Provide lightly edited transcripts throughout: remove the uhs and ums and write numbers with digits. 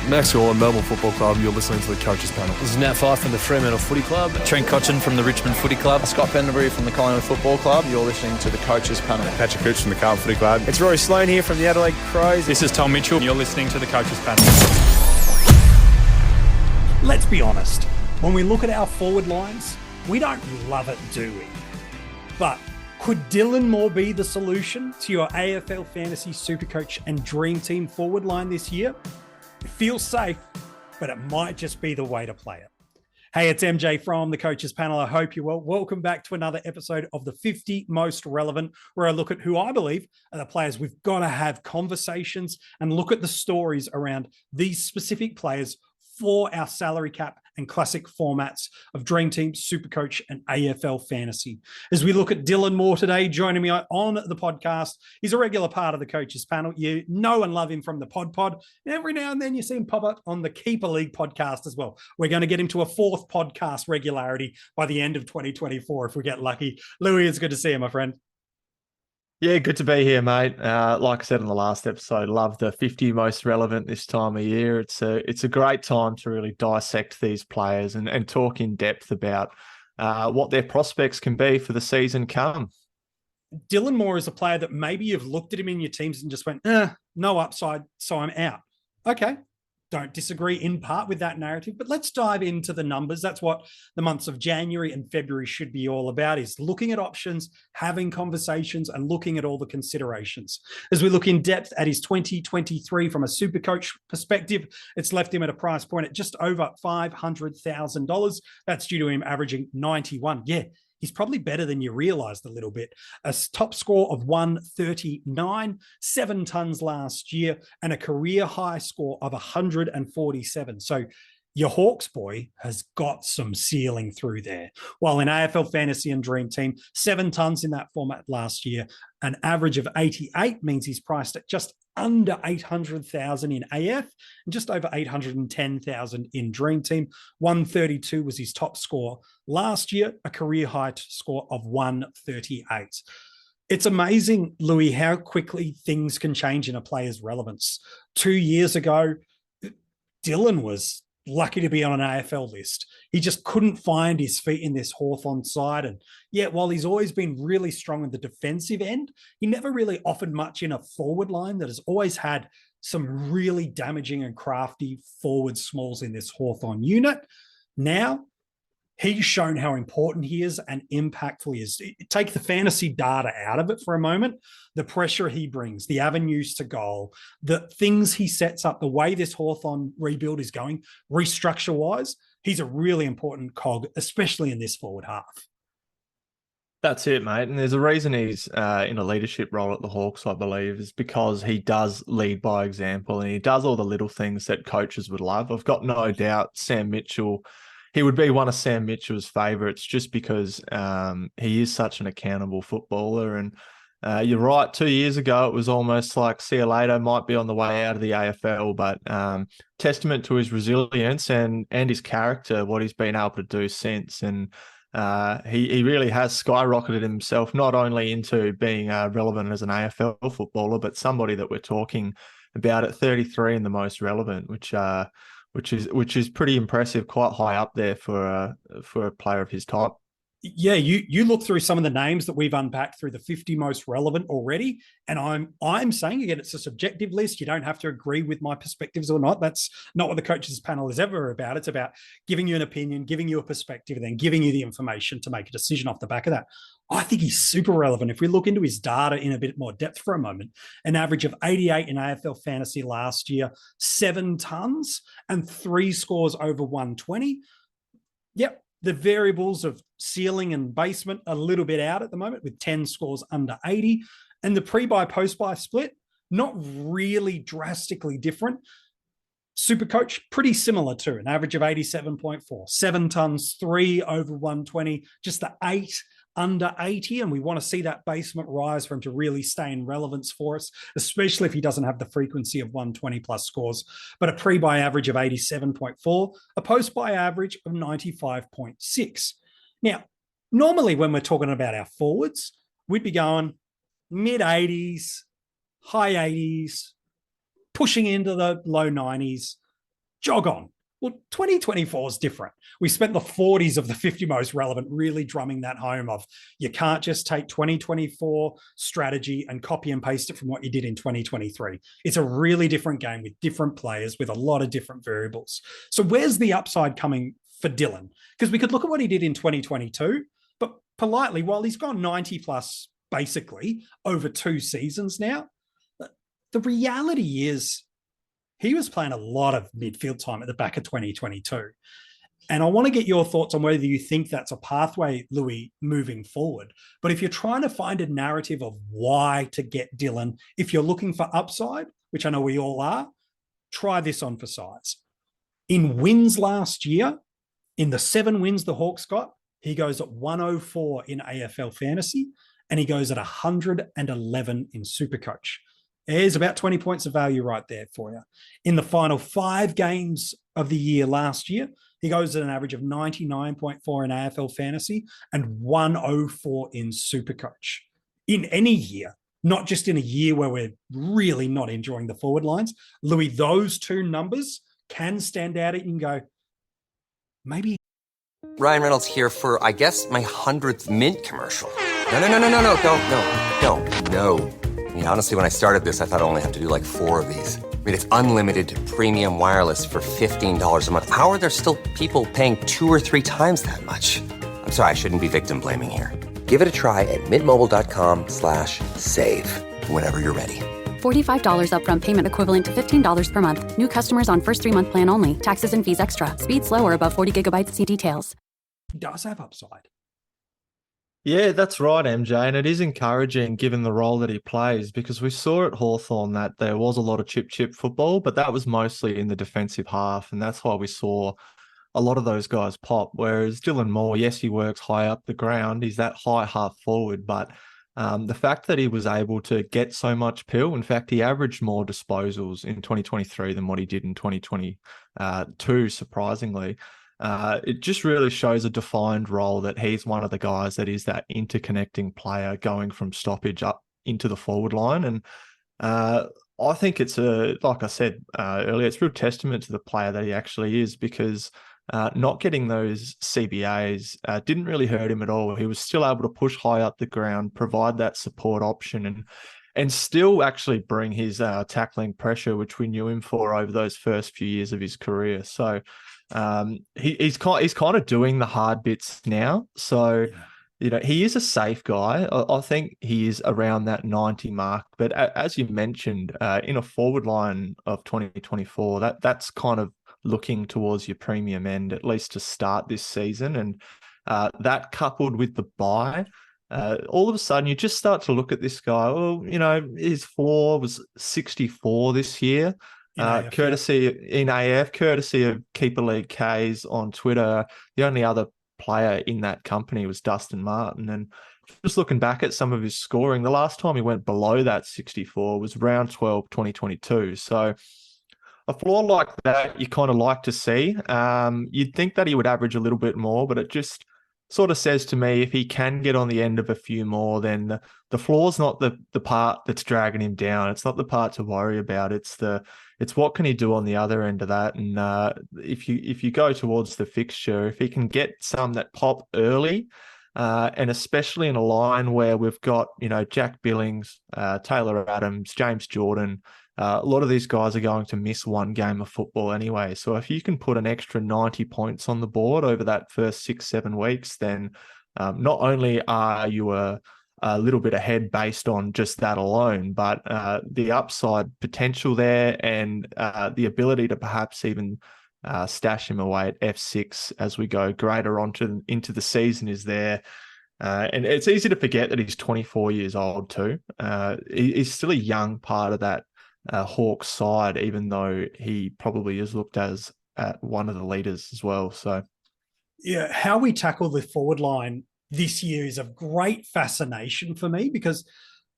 Max Orr, Melbourne Football Club. You're listening to the Coaches Panel. This is Nat Fyfe from the Fremantle Footy Club. Trent Cotchin from the Richmond Footy Club. Scott Pendlebury from the Collingwood Football Club. You're listening to the Coaches Panel. Patrick Cooch from the Carlton Footy Club. It's Rory Sloane here from the Adelaide Crows. This is Tom Mitchell. You're listening to the Coaches Panel. Let's be honest. When we look at our forward lines, we don't love it, do we? But could Dylan Moore be the solution to your AFL Fantasy SuperCoach and Dream Team forward line this year? It feels safe, but it might just be the way to play it. Hey, it's MJ from the Coaches Panel. I hope you're well. Welcome back to another episode of the 50 Most Relevant, where I look at who I believe are the players we've got to have conversations and look at the stories around these specific players for our salary cap and classic formats of Dream Team, SuperCoach, and AFL Fantasy. As we look at Dylan Moore today, joining me on the podcast, he's a regular part of the Coaches Panel. You know and love him from the Pod. And every now and then you see him pop up on the Keeper League podcast as well. We're going to get him to a fourth podcast regularity by the end of 2024 if we get lucky. Lewy, it's good to see you, my friend. Yeah, good to be here, mate. Like I said in the last episode, love the 50 most relevant this time of year. It's a great time to really dissect these players and talk in depth about what their prospects can be for the season come. Dylan Moore is a player that maybe you've looked at him in your teams and just went, no upside, so I'm out. Okay. Don't disagree in part with that narrative, but let's dive into the numbers. That's what the months of January and February should be all about, is looking at options, having conversations, and looking at all the considerations. As we look in depth at his 2023 from a SuperCoach perspective, it's left him at a price point at just over $500,000. That's due to him averaging 91. Yeah, he's probably better than you realized a little bit. A top score of 139, 7 tons last year, and a career high score of 147. So your Hawks boy has got some ceiling through there. While in AFL Fantasy and Dream Team, 7 tons in that format last year, an average of 88 means he's priced at just under 800,000 in AF and just over 810,000 in Dream Team. 132 was his top score last year, a career high score of 138. It's amazing, Lewy, how quickly things can change in a player's relevance. 2 years ago, Dylan was lucky to be on an AFL list. He just couldn't find his feet in this Hawthorn side. And yet, while he's always been really strong at the defensive end, he never really offered much in a forward line that has always had some really damaging and crafty forward smalls in this Hawthorn unit. Now, he's shown how important he is and impactful he is. Take the fantasy data out of it for a moment. The pressure he brings, the avenues to goal, the things he sets up, the way this Hawthorn rebuild is going, restructure-wise, he's a really important cog, especially in this forward half. That's it, mate. And there's a reason he's in a leadership role at the Hawks, I believe, is because he does lead by example and he does all the little things that coaches would love. I've got no doubt Sam Mitchell, he would be one of Sam Mitchell's favourites just because he is such an accountable footballer. And you're right, 2 years ago, it was almost like, see you later, might be on the way out of the AFL, but testament to his resilience and his character, what he's been able to do since. And he really has skyrocketed himself, not only into being relevant as an AFL footballer, but somebody that we're talking about at 33 and the most relevant, which is pretty impressive, quite high up there for a player of his type. Yeah, you look through some of the names that we've unpacked through the 50 most relevant already, and I'm saying, again, it's a subjective list. You don't have to agree with my perspectives or not. That's not what the Coaches Panel is ever about. It's about giving you an opinion, giving you a perspective, and then giving you the information to make a decision off the back of that. I think he's super relevant. If we look into his data in a bit more depth for a moment, an average of 88 in AFL Fantasy last year, 7 tons and 3 scores over 120. Yep. The variables of ceiling and basement a little bit out at the moment with 10 scores under 80. And the pre-buy, post-buy split, not really drastically different. SuperCoach, pretty similar to an average of 87.4. 7 tons, 3 over 120, just the 8 under 80. And we want to see that basement rise for him to really stay in relevance for us, especially if he doesn't have the frequency of 120 plus scores. But a pre-buy average of 87.4, a post-buy average of 95.6. Now, normally when we're talking about our forwards, we'd be going mid-80s, high 80s, pushing into the low 90s. jog on. Well, 2024 is different. We spent the 40s of the 50 most relevant really drumming that home of you can't just take 2024 strategy and copy and paste it from what you did in 2023. It's a really different game with different players, with a lot of different variables. So where's the upside coming for Dylan? Because we could look at what he did in 2022, but politely, while he's gone 90 plus basically over 2 seasons now, the reality is he was playing a lot of midfield time at the back of 2022. And I want to get your thoughts on whether you think that's a pathway, Lewy, moving forward. But if you're trying to find a narrative of why to get Dylan, if you're looking for upside, which I know we all are, try this on for size. In wins last year, in the 7 wins the Hawks got, he goes at 104 in AFL Fantasy, and he goes at 111 in SuperCoach. There's about 20 points of value right there for you. In the final 5 games of the year last year, he goes at an average of 99.4 in AFL Fantasy and 104 in SuperCoach. In any year, not just in a year where we're really not enjoying the forward lines, Lewy, those 2 numbers can stand out and go, maybe. Ryan Reynolds here for, I guess, my 100th Mint commercial. No. I mean, honestly, when I started this, I thought I only have to do like 4 of these. I mean, it's unlimited premium wireless for $15 a month. How are there still people paying 2 or 3 times that much? I'm sorry, I shouldn't be victim blaming here. Give it a try at mintmobile.com/save. Whenever you're ready. $45 upfront payment equivalent to $15 per month. New customers on first 3-month plan only. Taxes and fees extra. Speed slower above 40 gigabytes. See details. He does have upside. Yeah, that's right, MJ. And it is encouraging given the role that he plays, because we saw at Hawthorn that there was a lot of chip football, but that was mostly in the defensive half. And that's why we saw a lot of those guys pop. Whereas Dylan Moore, yes, he works high up the ground. He's that high half forward, but the fact that he was able to get so much pill, in fact, he averaged more disposals in 2023 than what he did in 2022, surprisingly. It just really shows a defined role that he's one of the guys that is that interconnecting player going from stoppage up into the forward line. And I think it's like I said earlier, it's a real testament to the player that he actually is, because not getting those CBAs didn't really hurt him at all. He was still able to push high up the ground, provide that support option, and still actually bring his tackling pressure, which we knew him for over those first few years of his career. So he's kind of doing the hard bits now. So, you know, he is a safe guy. I think he is around that 90 mark. But as you mentioned, in a forward line of 2024, that's kind of looking towards your premium end, at least to start this season. And that coupled with the bye, all of a sudden you just start to look at this guy. Well, you know, his floor was 64 this year. Courtesy of Keeper League K's on Twitter. The only other player in that company was Dustin Martin. And just looking back at some of his scoring, the last time he went below that 64 was round 12, 2022. So a floor like that, you kind of like to see. You'd think that he would average a little bit more, but it just sort of says to me, if he can get on the end of a few more, then the floor's not the part that's dragging him down. It's not the part to worry about. It's what can he do on the other end of that. And if you go towards the fixture, if he can get some that pop early, and especially in a line where we've got, you know, Jack Billings, Taylor Adams, James Jordan, a lot of these guys are going to miss one game of football anyway. So if you can put an extra 90 points on the board over that first 6-7 weeks, then not only are you a little bit ahead based on just that alone, but the upside potential there and the ability to perhaps even stash him away at F6 as we go greater into the season is there. And it's easy to forget that he's 24 years old too. He's still a young part of that Hawks side, even though he probably is looked as at one of the leaders as well. So, yeah, how we tackle the forward line this year is of great fascination for me, because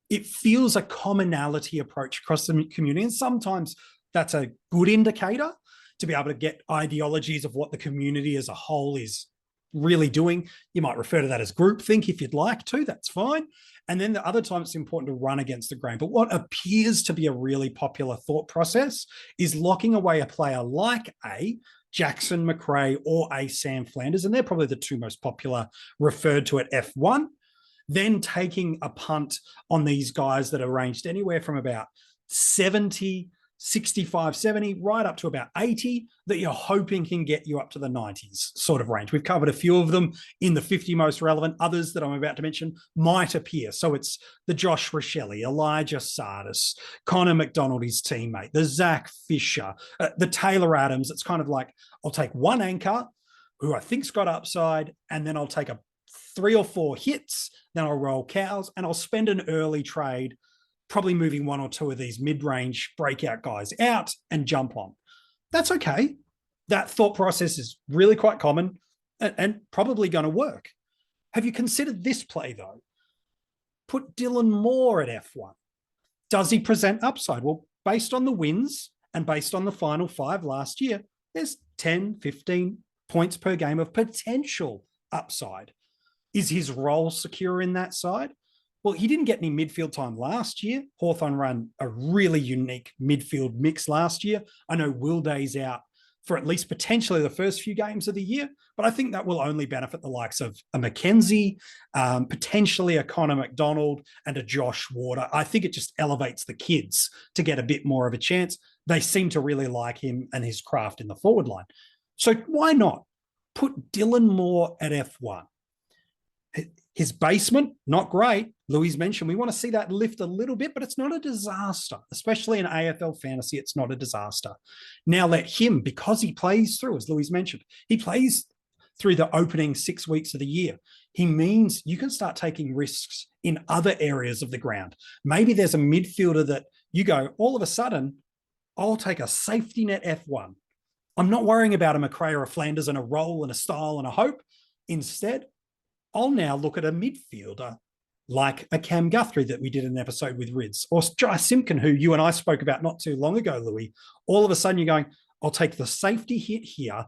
it feels a commonality approach across the community. And sometimes that's a good indicator to be able to get ideologies of what the community as a whole is really doing. You might refer to that as groupthink if you'd like to. That's fine. And then the other time it's important to run against the grain. But what appears to be a really popular thought process is locking away a player like a Jackson McRae or a Sam Flanders, and they're probably the two most popular referred to at F1, then taking a punt on these guys that are ranged anywhere from about 70, 65, 70, right up to about 80 that you're hoping can get you up to the 90s sort of range. We've covered a few of them in the 50 most relevant. Others that I'm about to mention might appear. So it's the Josh Rochelle, Elijah Sardis, Connor McDonald, his teammate, the Zach Fisher, the Taylor Adams. It's kind of like I'll take one anchor who I think's got upside, and then I'll take 3 or 4 hits, then I'll roll cows, and I'll spend an early trade probably moving 1 or 2 of these mid-range breakout guys out and jump on. That's okay. That thought process is really quite common and probably going to work. Have you considered this play, though? Put Dylan Moore at F1. Does he present upside? Well, based on the wins and based on the final 5 last year, there's 10, 15 points per game of potential upside. Is his role secure in that side? Well, he didn't get any midfield time last year. Hawthorn ran a really unique midfield mix last year. I know Will Day's out for at least potentially the first few games of the year, but I think that will only benefit the likes of a Mackenzie, potentially a Connor McDonald and a Josh Warder. I think it just elevates the kids to get a bit more of a chance. They seem to really like him and his craft in the forward line. So why not put Dylan Moore at F1? His basement, not great. Louis mentioned we want to see that lift a little bit, but it's not a disaster, especially in AFL fantasy. It's not a disaster. Now let him, because he plays through, as Louis mentioned, he plays through the opening 6 weeks of the year. He means you can start taking risks in other areas of the ground. Maybe there's a midfielder that you go, all of a sudden, I'll take a safety net F1. I'm not worrying about a McRae or a Flanders and a role and a style and a hope. Instead, I'll now look at a midfielder like a Cam Guthrie that we did an episode with Rids, or Jai Simpkin, who you and I spoke about not too long ago, Louis. All of a sudden you're going, I'll take the safety hit here.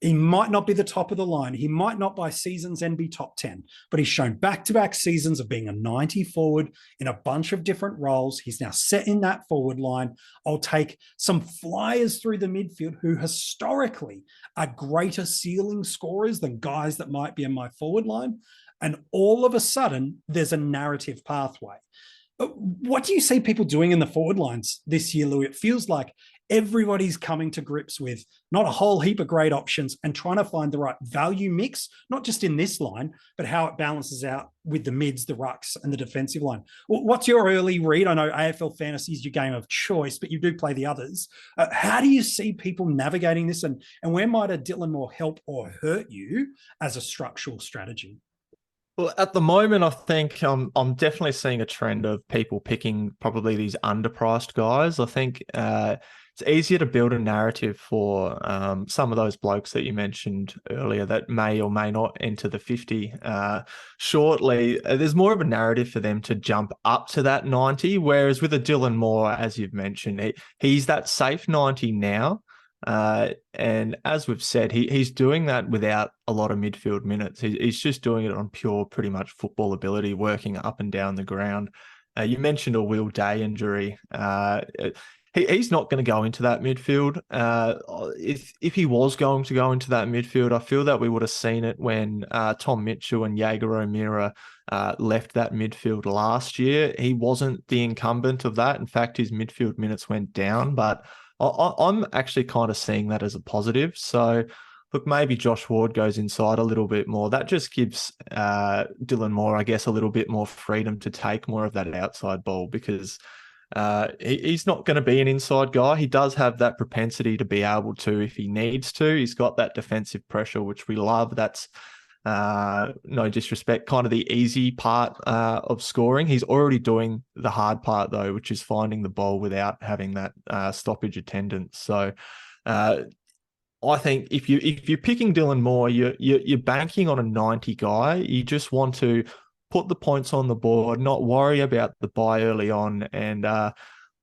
He might not be the top of the line. He might not by seasons end be top 10, but he's shown back-to-back seasons of being a 90 forward in a bunch of different roles. He's now set in that forward line. I'll take some flyers through the midfield who historically are greater ceiling scorers than guys that might be in my forward line. And all of a sudden, there's a narrative pathway. What do you see people doing in the forward lines this year, Louis? It feels like everybody's coming to grips with not a whole heap of great options and trying to find the right value mix, not just in this line, but how it balances out with the mids, the rucks, and the defensive line. What's your early read? I know AFL Fantasy is your game of choice, but you do play the others. How do you see people navigating this, and where might a Dylan Moore help or hurt you as a structural strategy? Well, at the moment, I think I'm definitely seeing a trend of people picking probably these underpriced guys. I think it's easier to build a narrative for some of those blokes that you mentioned earlier that may or may not enter the 50 shortly. There's more of a narrative for them to jump up to that 90, whereas with a Dylan Moore, as you've mentioned, he's that safe 90 now. And as we've said, he's doing that without a lot of midfield minutes. He's just doing it on pure, pretty much football ability, working up and down the ground. You mentioned a Will Day injury. He's not going to go into that midfield. If he was going to go into that midfield, I feel that we would have seen it when Tom Mitchell and Jaeger O'Meara left that midfield last year. He wasn't the incumbent of that. In fact, his midfield minutes went down, but I'm actually kind of seeing that as a positive. So, look, maybe Josh Ward goes inside a little bit more. That just gives Dylan Moore, I guess, a little bit more freedom to take more of that outside ball because he's not going to be an inside guy. He does have that propensity to be able to if he needs to. He's got that defensive pressure, which we love. That's no disrespect, kind of the easy part of scoring. He's already doing the hard part though, which is finding the ball without having that stoppage attendance. So I think if you're picking Dylan Moore, you're banking on a 90 guy. You just want to put the points on the board, not worry about the buy early on. And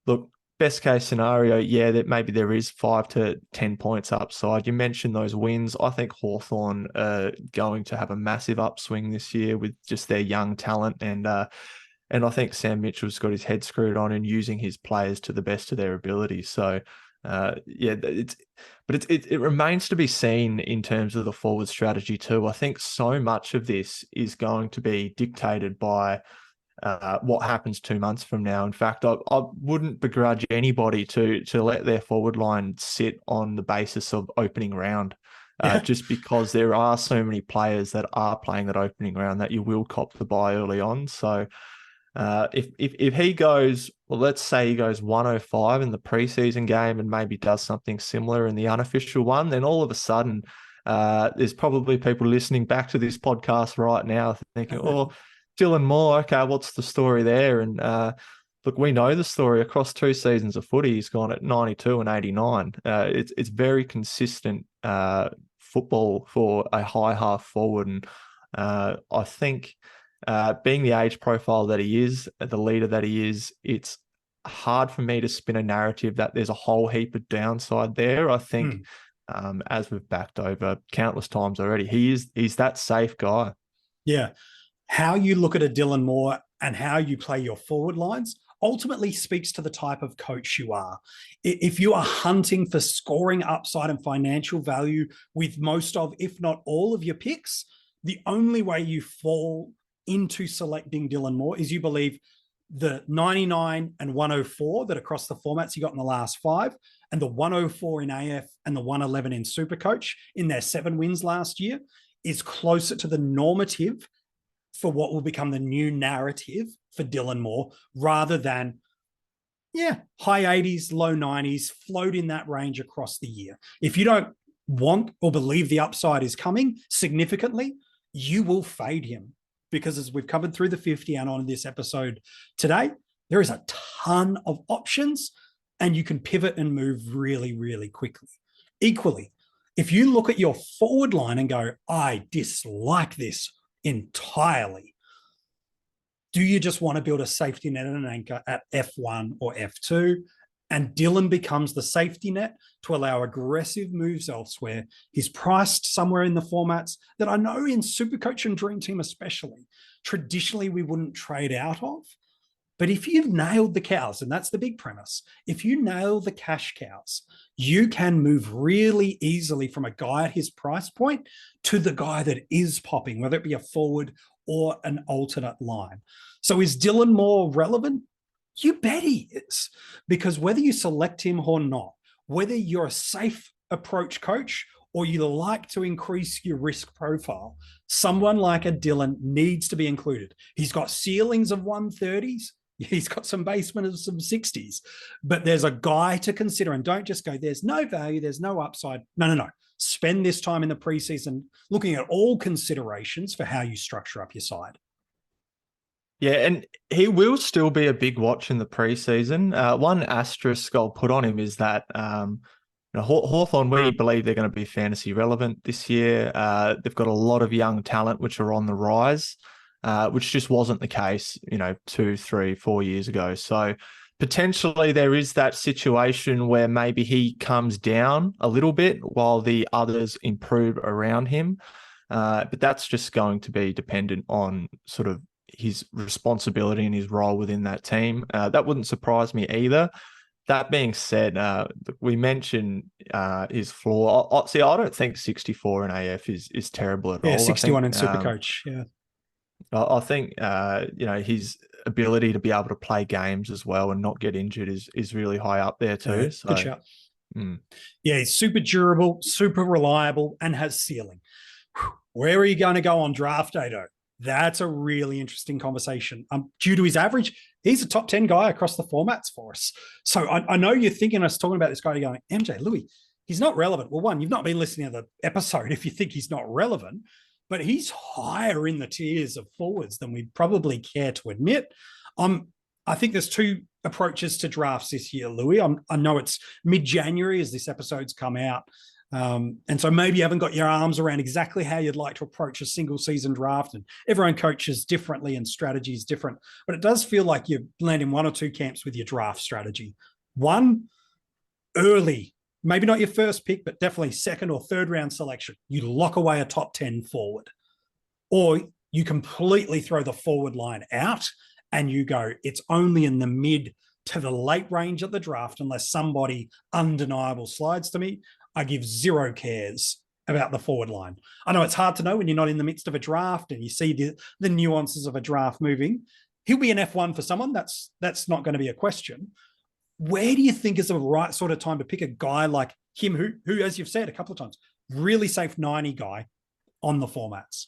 look, best case scenario, yeah, that maybe there is 5 to 10 points upside. You mentioned those wins. I think Hawthorn are going to have a massive upswing this year with just their young talent, and I think Sam Mitchell's got his head screwed on and using his players to the best of their ability. So, it remains to be seen in terms of the forward strategy too. I think so much of this is going to be dictated by what happens 2 months from now. In fact, I wouldn't begrudge anybody to let their forward line sit on the basis of opening round, just because there are so many players that are playing that opening round that you will cop the buy early on. So if he goes, well, let's say he goes 105 in the preseason game and maybe does something similar in the unofficial one, then all of a sudden there's probably people listening back to this podcast right now thinking, oh, Dylan Moore, okay, what's the story there? And look, we know the story. Across 2 seasons of footy, he's gone at 92 and 89. It's very consistent football for a high half forward. And I think being the age profile that he is, the leader that he is, it's hard for me to spin a narrative that there's a whole heap of downside there. I think, as we've backed over countless times already, he's that safe guy. Yeah. How you look at a Dylan Moore and how you play your forward lines ultimately speaks to the type of coach you are. If you are hunting for scoring upside and financial value with most of, if not all of your picks, the only way you fall into selecting Dylan Moore is you believe the 99 and 104 that across the formats you got in the last 5, and the 104 in AF and the 111 in SuperCoach in their 7 wins last year is closer to the normative for what will become the new narrative for Dylan Moore, rather than, high 80s, low 90s, float in that range across the year. If you don't want or believe the upside is coming significantly, you will fade him, because as we've covered through the 50 and on this episode today, there is a ton of options and you can pivot and move really, really quickly. Equally, if you look at your forward line and go, I dislike this entirely, do you just want to build a safety net and an anchor at F1 or F2? And Dylan becomes the safety net to allow aggressive moves elsewhere. He's priced somewhere in the formats that I know in SuperCoach and Dream Team especially, traditionally we wouldn't trade out of. But if you've nailed the cows, and that's the big premise, if you nail the cash cows, you can move really easily from a guy at his price point to the guy that is popping, whether it be a forward or an alternate line. So is Dylan Moore relevant? You bet he is, because whether you select him or not, whether you're a safe approach coach or you like to increase your risk profile, someone like a Dylan needs to be included. He's got ceilings of 130s. He's got some basement of some 60s, but there's a guy to consider. And don't just go, there's no value, there's no upside. No. Spend this time in the preseason looking at all considerations for how you structure up your side. Yeah, and he will still be a big watch in the preseason. One asterisk I'll put on him is that Hawthorn, we believe they're going to be fantasy relevant this year. They've got a lot of young talent which are on the rise, which just wasn't the case, 2, 3, 4 years ago. So potentially there is that situation where maybe he comes down a little bit while the others improve around him. But that's just going to be dependent on sort of his responsibility and his role within that team. That wouldn't surprise me either. That being said, we mentioned his floor. I don't think 64 in AF is terrible at all. Yeah, 61 in SuperCoach. Yeah. I think his ability to be able to play games as well and not get injured is really high up there too. Yeah, so, good shout. Yeah, he's super durable, super reliable, and has ceiling. Where are you going to go on draft day, though? That's a really interesting conversation. Due to his average, he's a top 10 guy across the formats for us. So I know you're thinking us talking about this guy, you're going, MJ Lewy, he's not relevant. Well, one, you've not been listening to the episode if you think he's not relevant, but he's higher in the tiers of forwards than we probably care to admit. I think there's 2 approaches to drafts this year, Lewy. I know it's mid-January as this episode's come out. And so maybe you haven't got your arms around exactly how you'd like to approach a single season draft, and everyone coaches differently and strategy is different, but it does feel like you land in 1 or 2 camps with your draft strategy. One, early, maybe not your first pick, but definitely second or third round selection. You lock away a top 10 forward, or you completely throw the forward line out and you go, it's only in the mid to the late range of the draft, unless somebody undeniable slides to me. I give zero cares about the forward line. I know it's hard to know when you're not in the midst of a draft and you see the nuances of a draft moving. He'll be an F1 for someone. That's not going to be a question. Where do you think is the right sort of time to pick a guy like him, who, as you've said a couple of times, really safe 90 guy on the formats?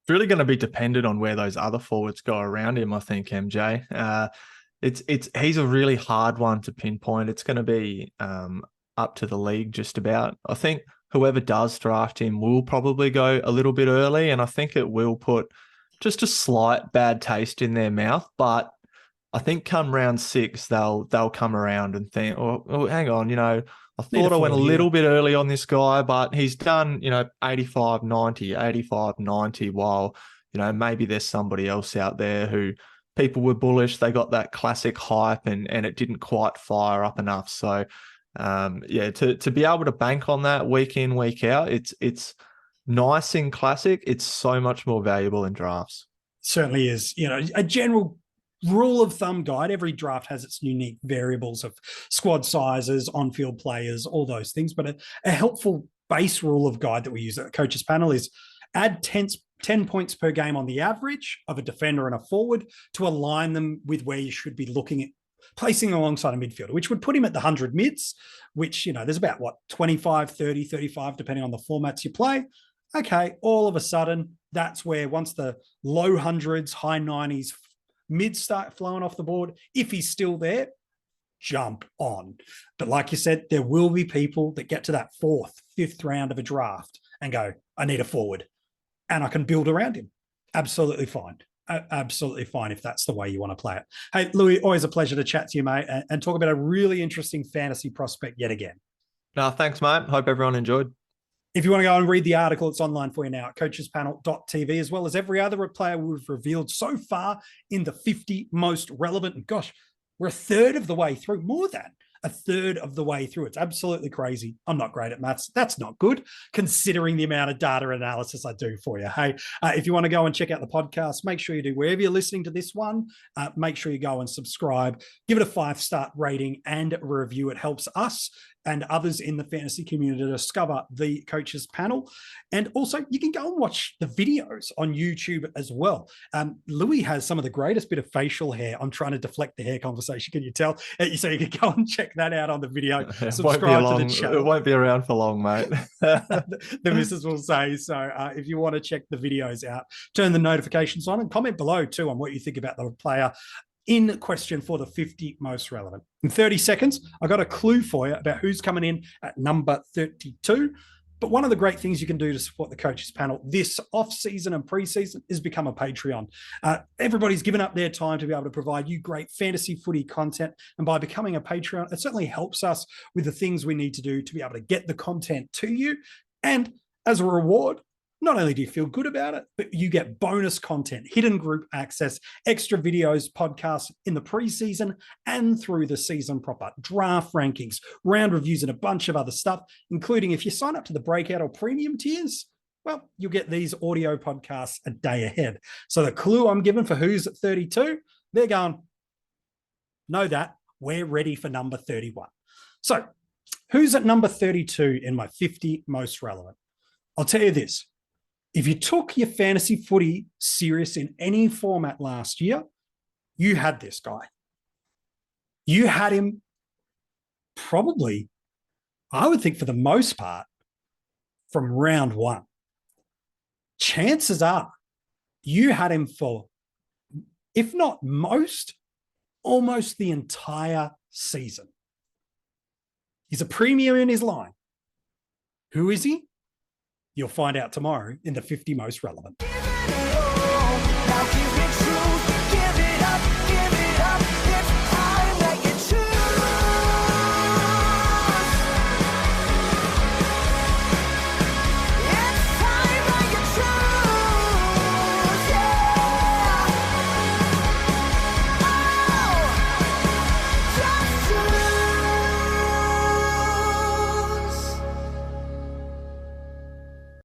It's really going to be dependent on where those other forwards go around him, I think, MJ. He's a really hard one to pinpoint. It's going to be up to the league just about. I think whoever does draft him will probably go a little bit early, and I think it will put just a slight bad taste in their mouth. But I think come round 6, they'll come around and think, oh hang on, I thought I went a little bit early on this guy, but he's done, 85, 90, while, maybe there's somebody else out there who people were bullish. They got that classic hype and it didn't quite fire up enough. So, to be able to bank on that week in, week out, it's nice in classic. It's so much more valuable in drafts. Certainly is. A general rule of thumb guide. Every draft has its unique variables of squad sizes, on-field players, all those things. But a helpful base rule of guide that we use at the coaches panel is add 10 points per game on the average of a defender and a forward to align them with where you should be looking at placing alongside a midfielder, which would put him at the 100 mids, which, there's about 25, 30, 35, depending on the formats you play. Okay, all of a sudden, that's where once the low hundreds, high 90s, mids start flowing off the board, if he's still there, jump on. But like you said, there will be people that get to that 4th, 5th round of a draft and go, I need a forward and I can build around him. Absolutely fine. Absolutely fine if that's the way you want to play it. Hey, Lewy, always a pleasure to chat to you, mate, and talk about a really interesting fantasy prospect yet again. No, thanks, mate. Hope everyone enjoyed. If you want to go and read the article, it's online for you now at coachespanel.tv, as well as every other player we've revealed so far in the 50 most relevant. And gosh, we're a third of the way through, more than a third of the way through. It's absolutely crazy. I'm not great at maths. That's not good, considering the amount of data analysis I do for you. Hey, if you want to go and check out the podcast, make sure you do wherever you're listening to this one. Make sure you go and subscribe, give it a 5-star rating and a review. It helps us and others in the fantasy community to discover the coaches panel. And also you can go and watch the videos on YouTube as well. Lewy has some of the greatest bit of facial hair. I'm trying to deflect the hair conversation. Can you tell? So you can go and check that out on the video. Subscribe to the channel. It won't be around for long, mate. The missus will say. So if you want to check the videos out, turn the notifications on and comment below too on what you think about the player in question for the 50 most relevant. In 30 seconds, I got a clue for you about who's coming in at number 32. But one of the great things you can do to support the coaches panel this off-season and pre-season is become a Patreon. Everybody's given up their time to be able to provide you great fantasy footy content. And by becoming a Patreon, it certainly helps us with the things we need to do to be able to get the content to you. And as a reward, not only do you feel good about it, but you get bonus content, hidden group access, extra videos, podcasts in the preseason and through the season proper, draft rankings, round reviews, and a bunch of other stuff, including if you sign up to the breakout or premium tiers, well, you'll get these audio podcasts a day ahead. So the clue I'm given for who's at 32, they're going, know that, we're ready for number 31. So who's at number 32 in my 50 most relevant? I'll tell you this. If you took your fantasy footy serious in any format last year, you had this guy. You had him probably, I would think for the most part, from round 1. Chances are you had him for, if not most, almost the entire season. He's a premium in his line. Who is he? You'll find out tomorrow in the 50 most relevant.